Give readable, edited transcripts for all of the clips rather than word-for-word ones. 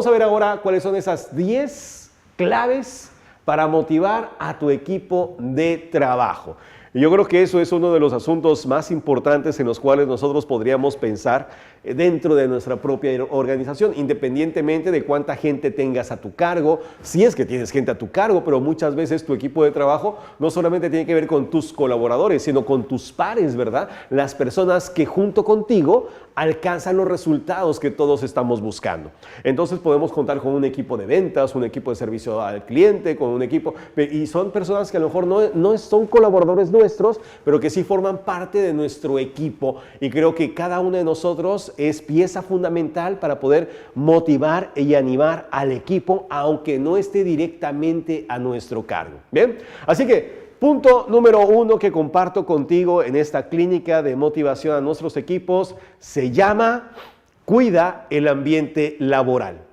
Vamos a ver ahora cuáles son esas 10 claves para motivar a tu equipo de trabajo. Y yo creo que eso es uno de los asuntos más importantes en los cuales nosotros podríamos pensar dentro de nuestra propia organización, independientemente de cuánta gente tengas a tu cargo, si es que tienes gente a tu cargo, pero muchas veces tu equipo de trabajo no solamente tiene que ver con tus colaboradores, sino con tus pares, ¿verdad? Las personas que junto contigo alcanzan los resultados que todos estamos buscando. Entonces podemos contar con un equipo de ventas, un equipo de servicio al cliente, con un equipo, y son personas que a lo mejor no son colaboradores nuestros, pero que sí forman parte de nuestro equipo, y creo que cada uno de nosotros es pieza fundamental para poder motivar y animar al equipo, aunque no esté directamente a nuestro cargo. Bien, así que punto número 1 que comparto contigo en esta clínica de motivación a nuestros equipos se llama cuida el ambiente laboral.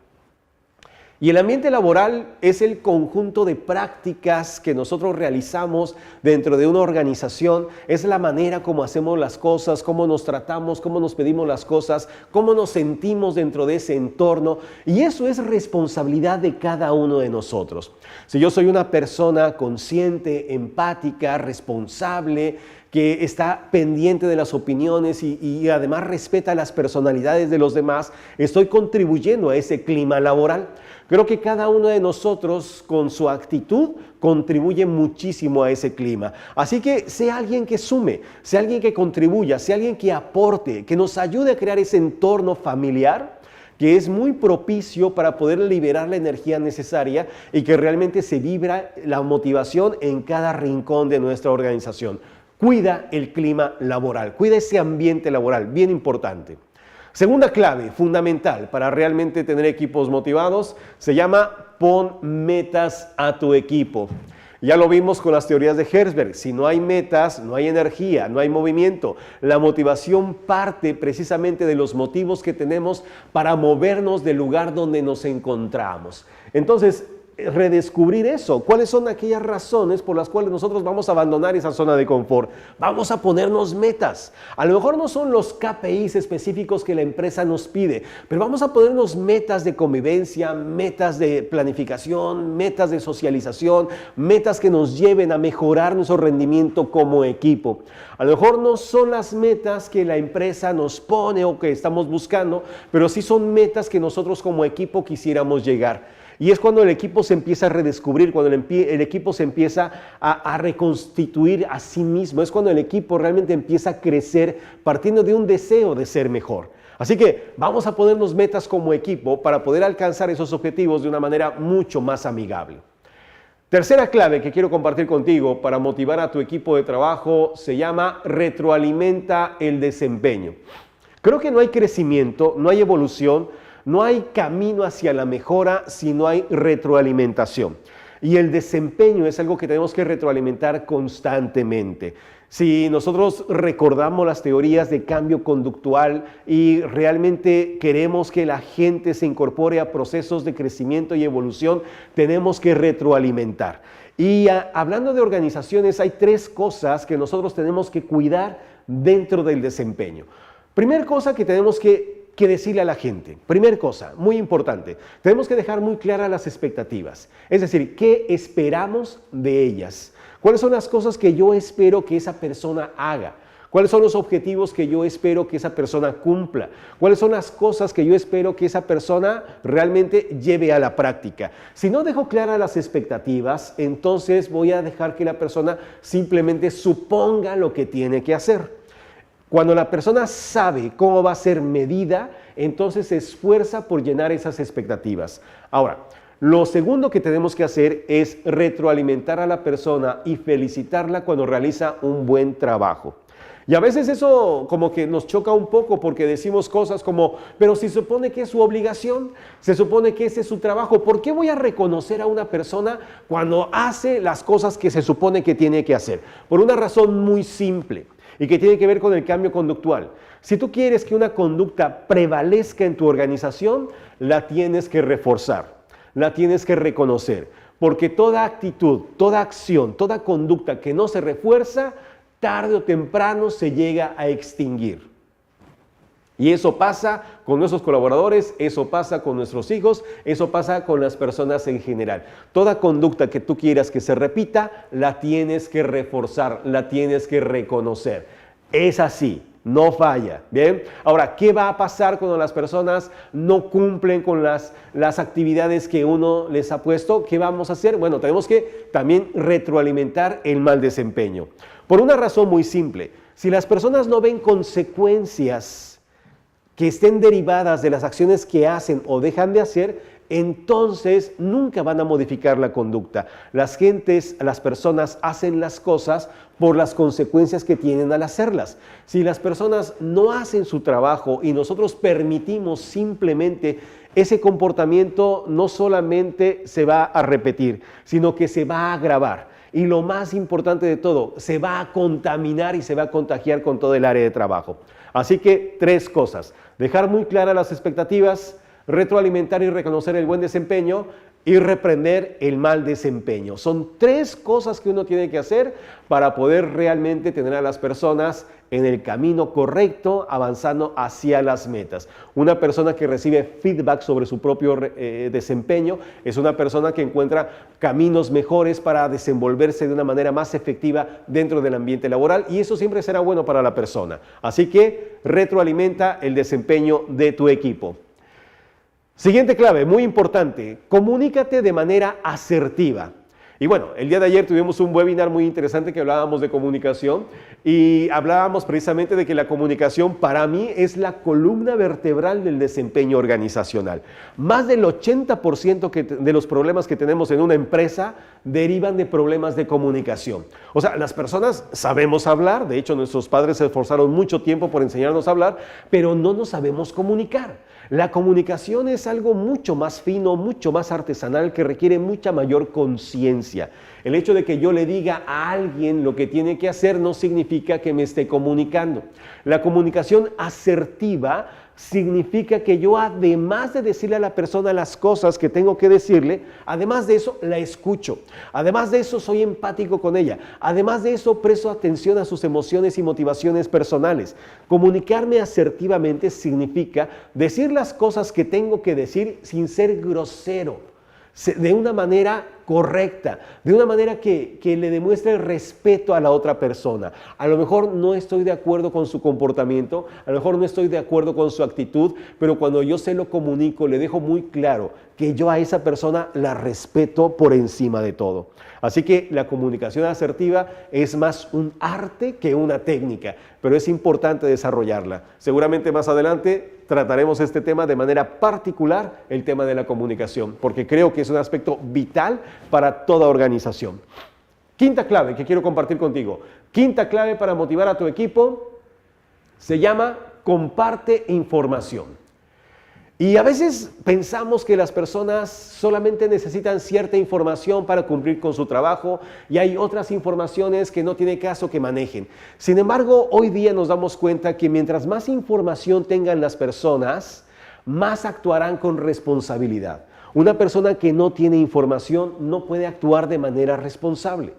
Y el ambiente laboral es el conjunto de prácticas que nosotros realizamos dentro de una organización. Es la manera como hacemos las cosas, cómo nos tratamos, cómo nos pedimos las cosas, cómo nos sentimos dentro de ese entorno. Y eso es responsabilidad de cada uno de nosotros. Si yo soy una persona consciente, empática, responsable, que está pendiente de las opiniones y además respeta las personalidades de los demás, estoy contribuyendo a ese clima laboral. Creo que cada uno de nosotros con su actitud contribuye muchísimo a ese clima. Así que sea alguien que sume, sea alguien que contribuya, sea alguien que aporte, que nos ayude a crear ese entorno familiar que es muy propicio para poder liberar la energía necesaria y que realmente se vibra la motivación en cada rincón de nuestra organización. Cuida el clima laboral, cuida ese ambiente laboral, bien importante. Segunda clave fundamental para realmente tener equipos motivados se llama pon metas a tu equipo. Ya lo vimos con las teorías de Herzberg, si no hay metas, no hay energía, no hay movimiento. La motivación parte precisamente de los motivos que tenemos para movernos del lugar donde nos encontramos. Entonces, redescubrir eso. ¿Cuáles son aquellas razones por las cuales nosotros vamos a abandonar esa zona de confort? Vamos a ponernos metas. A lo mejor no son los KPIs específicos que la empresa nos pide, pero vamos a ponernos metas de convivencia, metas de planificación, metas de socialización, metas que nos lleven a mejorar nuestro rendimiento como equipo. A lo mejor no son las metas que la empresa nos pone o que estamos buscando, pero sí son metas que nosotros como equipo quisiéramos llegar. Y es cuando el equipo se empieza a redescubrir, cuando el equipo se empieza a reconstituir a sí mismo. Es cuando el equipo realmente empieza a crecer partiendo de un deseo de ser mejor. Así que vamos a ponernos metas como equipo para poder alcanzar esos objetivos de una manera mucho más amigable. Tercera clave que quiero compartir contigo para motivar a tu equipo de trabajo se llama retroalimenta el desempeño. Creo que no hay crecimiento, no hay evolución, no hay camino hacia la mejora si no hay retroalimentación. Y el desempeño es algo que tenemos que retroalimentar constantemente. Si nosotros recordamos las teorías de cambio conductual y realmente queremos que la gente se incorpore a procesos de crecimiento y evolución, tenemos que retroalimentar. Y hablando de organizaciones, hay 3 cosas que nosotros tenemos que cuidar dentro del desempeño. Primera cosa que tenemos que decirle a la gente. Primera cosa, muy importante, tenemos que dejar muy claras las expectativas. Es decir, ¿qué esperamos de ellas? ¿Cuáles son las cosas que yo espero que esa persona haga? ¿Cuáles son los objetivos que yo espero que esa persona cumpla? ¿Cuáles son las cosas que yo espero que esa persona realmente lleve a la práctica? Si no dejo claras las expectativas, entonces voy a dejar que la persona simplemente suponga lo que tiene que hacer. Cuando la persona sabe cómo va a ser medida, entonces se esfuerza por llenar esas expectativas. Ahora, lo segundo que tenemos que hacer es retroalimentar a la persona y felicitarla cuando realiza un buen trabajo. Y a veces eso como que nos choca un poco porque decimos cosas como, pero si se supone que es su obligación, se supone que ese es su trabajo, ¿por qué voy a reconocer a una persona cuando hace las cosas que se supone que tiene que hacer? Por una razón muy simple y que tiene que ver con el cambio conductual. Si tú quieres que una conducta prevalezca en tu organización, la tienes que reforzar, la tienes que reconocer, porque toda actitud, toda acción, toda conducta que no se refuerza, tarde o temprano se llega a extinguir. Y eso pasa con nuestros colaboradores, eso pasa con nuestros hijos, eso pasa con las personas en general. Toda conducta que tú quieras que se repita, la tienes que reforzar, la tienes que reconocer. Es así, no falla. Bien, ahora, ¿qué va a pasar cuando las personas no cumplen con las actividades que uno les ha puesto? ¿Qué vamos a hacer? Bueno, tenemos que también retroalimentar el mal desempeño. Por una razón muy simple, si las personas no ven consecuencias que estén derivadas de las acciones que hacen o dejan de hacer, entonces nunca van a modificar la conducta. Las personas hacen las cosas por las consecuencias que tienen al hacerlas. Si las personas no hacen su trabajo y nosotros permitimos simplemente ese comportamiento, no solamente se va a repetir, sino que se va a agravar. Y lo más importante de todo, se va a contaminar y se va a contagiar con todo el área de trabajo. Así que 3 cosas: dejar muy claras las expectativas, retroalimentar y reconocer el buen desempeño y reprender el mal desempeño. Son 3 cosas que uno tiene que hacer para poder realmente tener a las personas en el camino correcto, avanzando hacia las metas. Una persona que recibe feedback sobre su propio desempeño es una persona que encuentra caminos mejores para desenvolverse de una manera más efectiva dentro del ambiente laboral, y eso siempre será bueno para la persona. Así que retroalimenta el desempeño de tu equipo. Siguiente clave, muy importante: comunícate de manera asertiva. Y bueno, el día de ayer tuvimos un webinar muy interesante que hablábamos de comunicación y hablábamos precisamente de que la comunicación para mí es la columna vertebral del desempeño organizacional. Más del 80% de los problemas que tenemos en una empresa derivan de problemas de comunicación. O sea, las personas sabemos hablar, de hecho nuestros padres se esforzaron mucho tiempo por enseñarnos a hablar, pero no nos sabemos comunicar. La comunicación es algo mucho más fino, mucho más artesanal, que requiere mucha mayor conciencia. El hecho de que yo le diga a alguien lo que tiene que hacer no significa que me esté comunicando. La comunicación asertiva significa que yo, además de decirle a la persona las cosas que tengo que decirle, además de eso la escucho, además de eso soy empático con ella, además de eso presto atención a sus emociones y motivaciones personales. Comunicarme asertivamente significa decir las cosas que tengo que decir sin ser grosero, de una manera correcta, de una manera que le demuestre respeto a la otra persona. A lo mejor no estoy de acuerdo con su comportamiento, a lo mejor no estoy de acuerdo con su actitud, pero cuando yo se lo comunico, le dejo muy claro que yo a esa persona la respeto por encima de todo. Así que la comunicación asertiva es más un arte que una técnica, pero es importante desarrollarla. Seguramente más adelante trataremos este tema de manera particular, el tema de la comunicación, porque creo que es un aspecto vital para toda organización. Quinta clave que quiero compartir contigo. Quinta clave para motivar a tu equipo se llama: comparte información. Y a veces pensamos que las personas solamente necesitan cierta información para cumplir con su trabajo y hay otras informaciones que no tiene caso que manejen. Sin embargo, hoy día nos damos cuenta que mientras más información tengan las personas, más actuarán con responsabilidad. Una persona que no tiene información no puede actuar de manera responsable.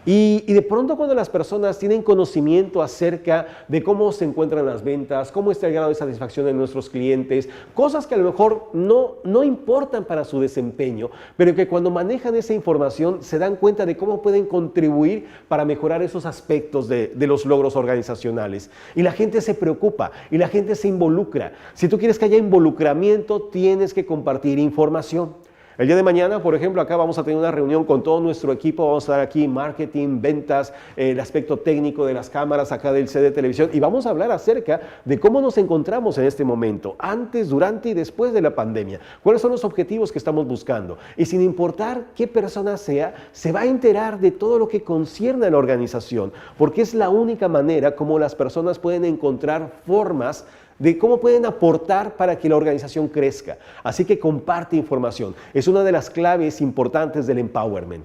Y de pronto, cuando las personas tienen conocimiento acerca de cómo se encuentran las ventas, cómo está el grado de satisfacción de nuestros clientes, cosas que a lo mejor no importan para su desempeño, pero que cuando manejan esa información se dan cuenta de cómo pueden contribuir para mejorar esos aspectos de los logros organizacionales. Y la gente se preocupa y la gente se involucra. Si tú quieres que haya involucramiento, tienes que compartir información. El día de mañana, por ejemplo, acá vamos a tener una reunión con todo nuestro equipo. Vamos a estar aquí marketing, ventas, el aspecto técnico de las cámaras acá del set de televisión, y vamos a hablar acerca de cómo nos encontramos en este momento, antes, durante y después de la pandemia. ¿Cuáles son los objetivos que estamos buscando? Y sin importar qué persona sea, se va a enterar de todo lo que concierne a la organización, porque es la única manera como las personas pueden encontrar formas de cómo pueden aportar para que la organización crezca. Así que comparte información. Es una de las claves importantes del empowerment.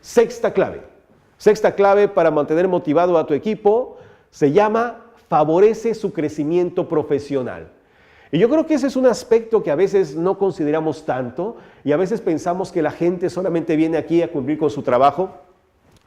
Sexta clave para mantener motivado a tu equipo se llama: favorece su crecimiento profesional. Y yo creo que ese es un aspecto que a veces no consideramos tanto y a veces pensamos que la gente solamente viene aquí a cumplir con su trabajo,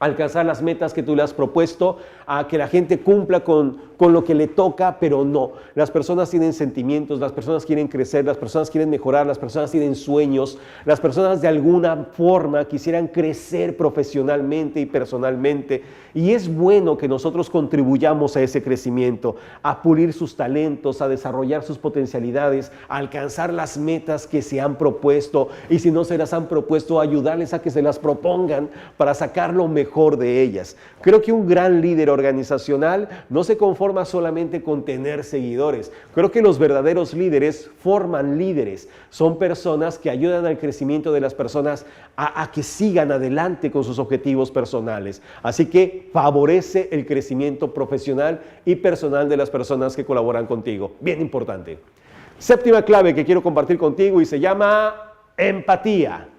alcanzar las metas que tú le has propuesto, a que la gente cumpla con lo que le toca, pero no. Las personas tienen sentimientos, las personas quieren crecer, las personas quieren mejorar, las personas tienen sueños, las personas de alguna forma quisieran crecer profesionalmente y personalmente. Y es bueno que nosotros contribuyamos a ese crecimiento, a pulir sus talentos, a desarrollar sus potencialidades, a alcanzar las metas que se han propuesto, y si no se las han propuesto, ayudarles a que se las propongan para sacar lo mejor de ellas. Creo que un gran líder organizacional no se conforma solamente con tener seguidores. Creo que los verdaderos líderes forman líderes. Son personas que ayudan al crecimiento de las personas a que sigan adelante con sus objetivos personales. Así que favorece el crecimiento profesional y personal de las personas que colaboran contigo. Bien importante. Séptima clave que quiero compartir contigo y se llama empatía.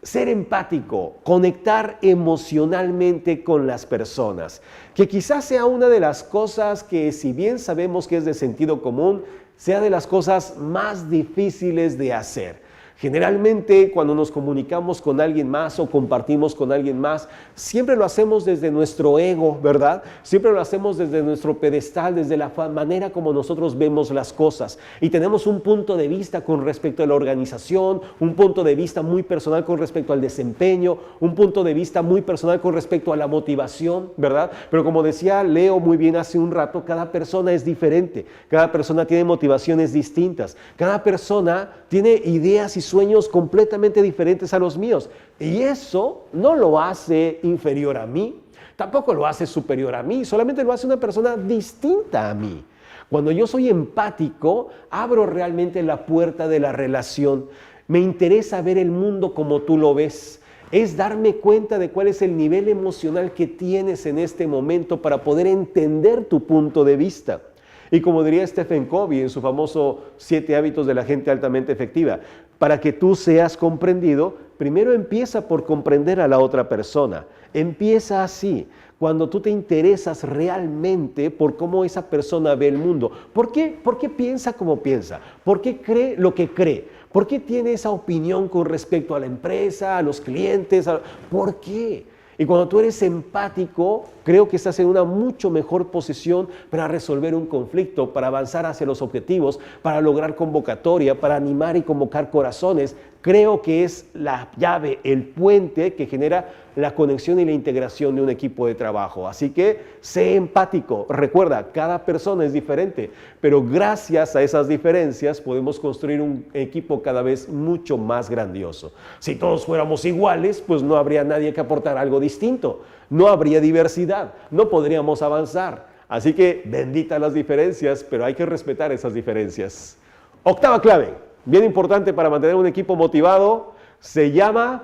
Ser empático, conectar emocionalmente con las personas, que quizás sea una de las cosas que, si bien sabemos que es de sentido común, sea de las cosas más difíciles de hacer. Generalmente cuando nos comunicamos con alguien más o compartimos con alguien más, siempre lo hacemos desde nuestro ego, ¿verdad? Siempre lo hacemos desde nuestro pedestal, desde la manera como nosotros vemos las cosas. Y tenemos un punto de vista con respecto a la organización, un punto de vista muy personal con respecto al desempeño, un punto de vista muy personal con respecto a la motivación, ¿verdad? Pero como decía Leo muy bien hace un rato, cada persona es diferente, cada persona tiene motivaciones distintas, cada persona tiene ideas y sueños completamente diferentes a los míos. Y eso no lo hace inferior a mí, tampoco lo hace superior a mí, solamente lo hace una persona distinta a mí. Cuando yo soy empático, abro realmente la puerta de la relación. Me interesa ver el mundo como tú lo ves. Es darme cuenta de cuál es el nivel emocional que tienes en este momento para poder entender tu punto de vista. Y como diría Stephen Covey en su famoso 7 hábitos de la gente altamente efectiva, para que tú seas comprendido, primero empieza por comprender a la otra persona. Empieza así, cuando tú te interesas realmente por cómo esa persona ve el mundo. ¿Por qué piensa como piensa? ¿Por qué cree lo que cree? ¿Por qué tiene esa opinión con respecto a la empresa, a los clientes? ¿Por qué? Y cuando tú eres empático, creo que estás en una mucho mejor posición para resolver un conflicto, para avanzar hacia los objetivos, para lograr convocatoria, para animar y convocar corazones. Creo que es la llave, el puente que genera la conexión y la integración de un equipo de trabajo. Así que sé empático. Recuerda, cada persona es diferente, pero gracias a esas diferencias podemos construir un equipo cada vez mucho más grandioso. Si todos fuéramos iguales, pues no habría nadie que aportar algo distinto. No habría diversidad, no podríamos avanzar. Así que bendita las diferencias, pero hay que respetar esas diferencias. Octava clave, bien importante para mantener un equipo motivado, se llama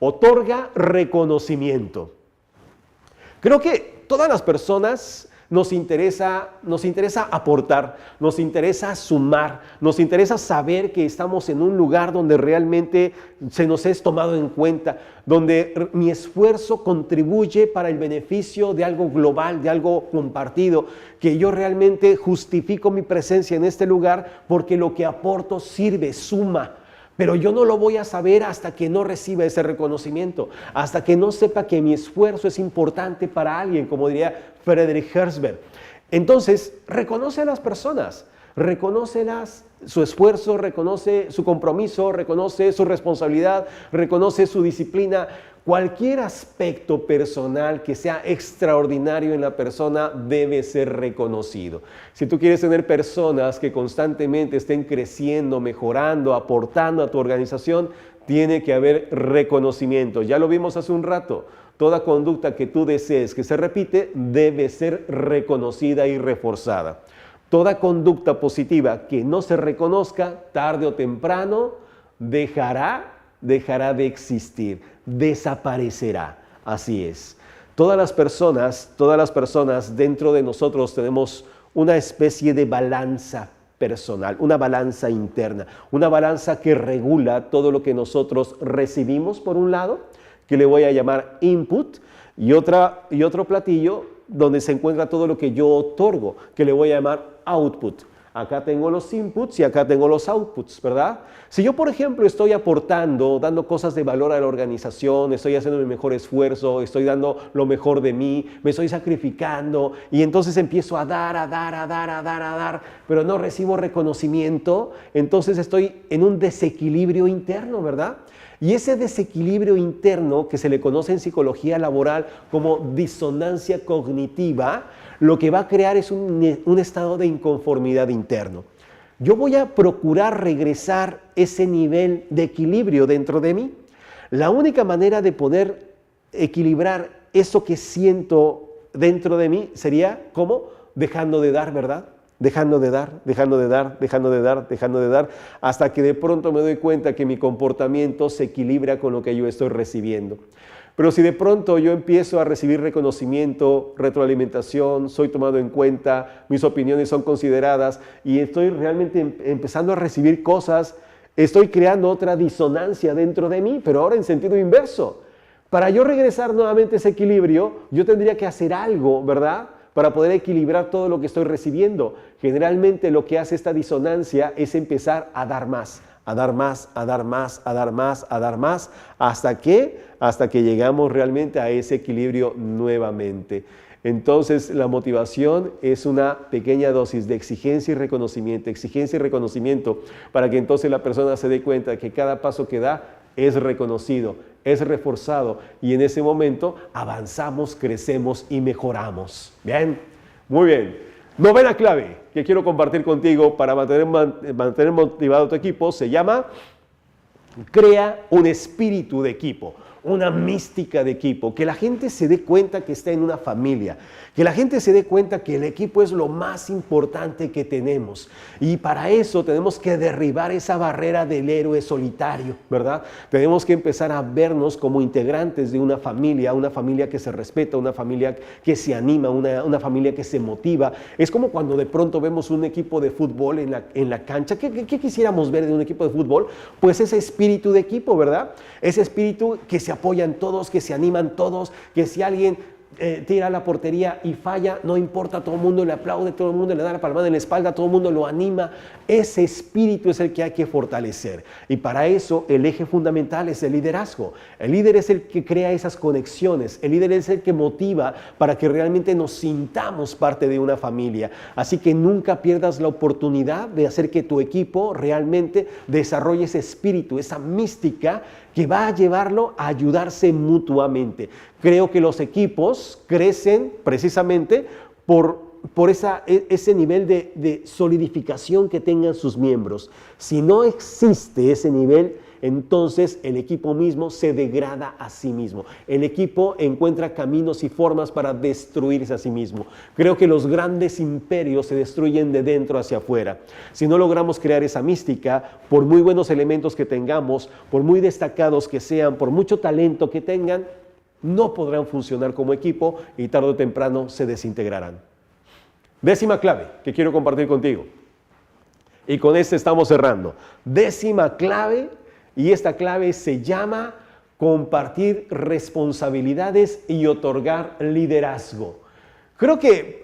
otorga reconocimiento. Creo que todas las personas nos interesa aportar, nos interesa sumar, nos interesa saber que estamos en un lugar donde realmente se nos es tomado en cuenta, donde mi esfuerzo contribuye para el beneficio de algo global, de algo compartido, que yo realmente justifico mi presencia en este lugar porque lo que aporto sirve, suma. Pero yo no lo voy a saber hasta que no reciba ese reconocimiento, hasta que no sepa que mi esfuerzo es importante para alguien, como diría Friedrich Herzberg. Entonces, reconoce a las personas, reconócelas, su esfuerzo, reconoce su compromiso, reconoce su responsabilidad, reconoce su disciplina. Cualquier aspecto personal que sea extraordinario en la persona debe ser reconocido. Si tú quieres tener personas que constantemente estén creciendo, mejorando, aportando a tu organización, tiene que haber reconocimiento. Ya lo vimos hace un rato. Toda conducta que tú desees que se repite debe ser reconocida y reforzada. Toda conducta positiva que no se reconozca, tarde o temprano, dejará de existir, desaparecerá. Así es. Todas las personas dentro de nosotros tenemos una especie de balanza personal, una balanza interna, una balanza que regula todo lo que nosotros recibimos por un lado, que le voy a llamar input, y otro platillo donde se encuentra todo lo que yo otorgo, que le voy a llamar output. Acá tengo los inputs y acá tengo los outputs, ¿verdad? Si yo, por ejemplo, estoy aportando, dando cosas de valor a la organización, estoy haciendo mi mejor esfuerzo, estoy dando lo mejor de mí, me estoy sacrificando y entonces empiezo a dar, pero no recibo reconocimiento, entonces estoy en un desequilibrio interno, ¿verdad? Y ese desequilibrio interno, que se le conoce en psicología laboral como disonancia cognitiva, lo que va a crear es un estado de inconformidad interno. Yo voy a procurar regresar ese nivel de equilibrio dentro de mí. La única manera de poder equilibrar eso que siento dentro de mí sería, ¿cómo? Dejando de dar, ¿verdad? Dejando de dar, hasta que de pronto me doy cuenta que mi comportamiento se equilibra con lo que yo estoy recibiendo. Pero si de pronto yo empiezo a recibir reconocimiento, retroalimentación, soy tomado en cuenta, mis opiniones son consideradas y estoy realmente empezando a recibir cosas, estoy creando otra disonancia dentro de mí, pero ahora en sentido inverso. Para yo regresar nuevamente a ese equilibrio, yo tendría que hacer algo, ¿verdad?, para poder equilibrar todo lo que estoy recibiendo. Generalmente lo que hace esta disonancia es empezar a dar más, ¿hasta qué? Hasta que llegamos realmente a ese equilibrio nuevamente. Entonces la motivación es una pequeña dosis de exigencia y reconocimiento para que entonces la persona se dé cuenta que cada paso que da es reconocido, es reforzado y en ese momento avanzamos, crecemos y mejoramos. Bien, muy bien. Novena clave que quiero compartir contigo para mantener motivado a tu equipo se llama: crea un espíritu de equipo, una mística de equipo, que la gente se dé cuenta que está en una familia, que la gente se dé cuenta que el equipo es lo más importante que tenemos. Y para eso tenemos que derribar esa barrera del héroe solitario, ¿verdad? Tenemos que empezar a vernos como integrantes de una familia que se respeta, una familia que se anima, una familia que se motiva. Es como cuando de pronto vemos un equipo de fútbol en la cancha. ¿Qué quisiéramos ver de un equipo de fútbol? Pues ese espíritu de equipo, ¿verdad? Ese espíritu que se apoyan todos, que se animan todos, que si alguien tira a la portería y falla, no importa, todo el mundo le aplaude, todo el mundo le da la palmada en la espalda, todo el mundo lo anima. Ese espíritu es el que hay que fortalecer y para eso el eje fundamental es el liderazgo. El líder es el que crea esas conexiones, el líder es el que motiva para que realmente nos sintamos parte de una familia. Así que nunca pierdas la oportunidad de hacer que tu equipo realmente desarrolle ese espíritu, esa mística que va a llevarlo a ayudarse mutuamente. Creo que los equipos crecen precisamente por ese nivel de solidificación que tengan sus miembros. Si no existe ese nivel, entonces el equipo mismo se degrada a sí mismo. El equipo encuentra caminos y formas para destruirse a sí mismo. Creo que los grandes imperios se destruyen de dentro hacia afuera. Si no logramos crear esa mística, por muy buenos elementos que tengamos, por muy destacados que sean, por mucho talento que tengan, no podrán funcionar como equipo y tarde o temprano se desintegrarán. Décima clave que quiero compartir contigo. Y con este estamos cerrando. Décima clave, y esta clave se llama compartir responsabilidades y otorgar liderazgo. Creo que,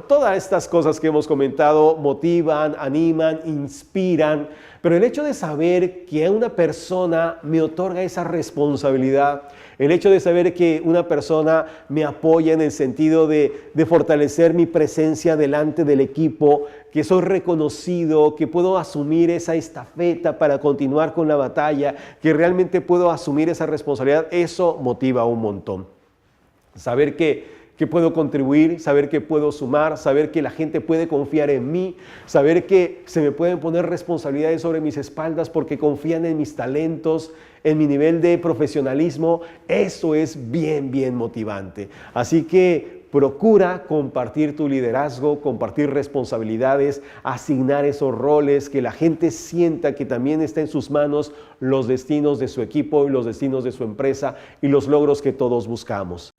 todas estas cosas que hemos comentado motivan, animan, inspiran, pero el hecho de saber que una persona me otorga esa responsabilidad, el hecho de saber que una persona me apoya en el sentido de fortalecer mi presencia delante del equipo, que soy reconocido, que puedo asumir esa estafeta para continuar con la batalla, que realmente puedo asumir esa responsabilidad, eso motiva un montón. Saber que puedo contribuir, saber que puedo sumar, saber que la gente puede confiar en mí, saber que se me pueden poner responsabilidades sobre mis espaldas porque confían en mis talentos, en mi nivel de profesionalismo, eso es bien, bien motivante. Así que procura compartir tu liderazgo, compartir responsabilidades, asignar esos roles, que la gente sienta que también está en sus manos los destinos de su equipo y los destinos de su empresa y los logros que todos buscamos.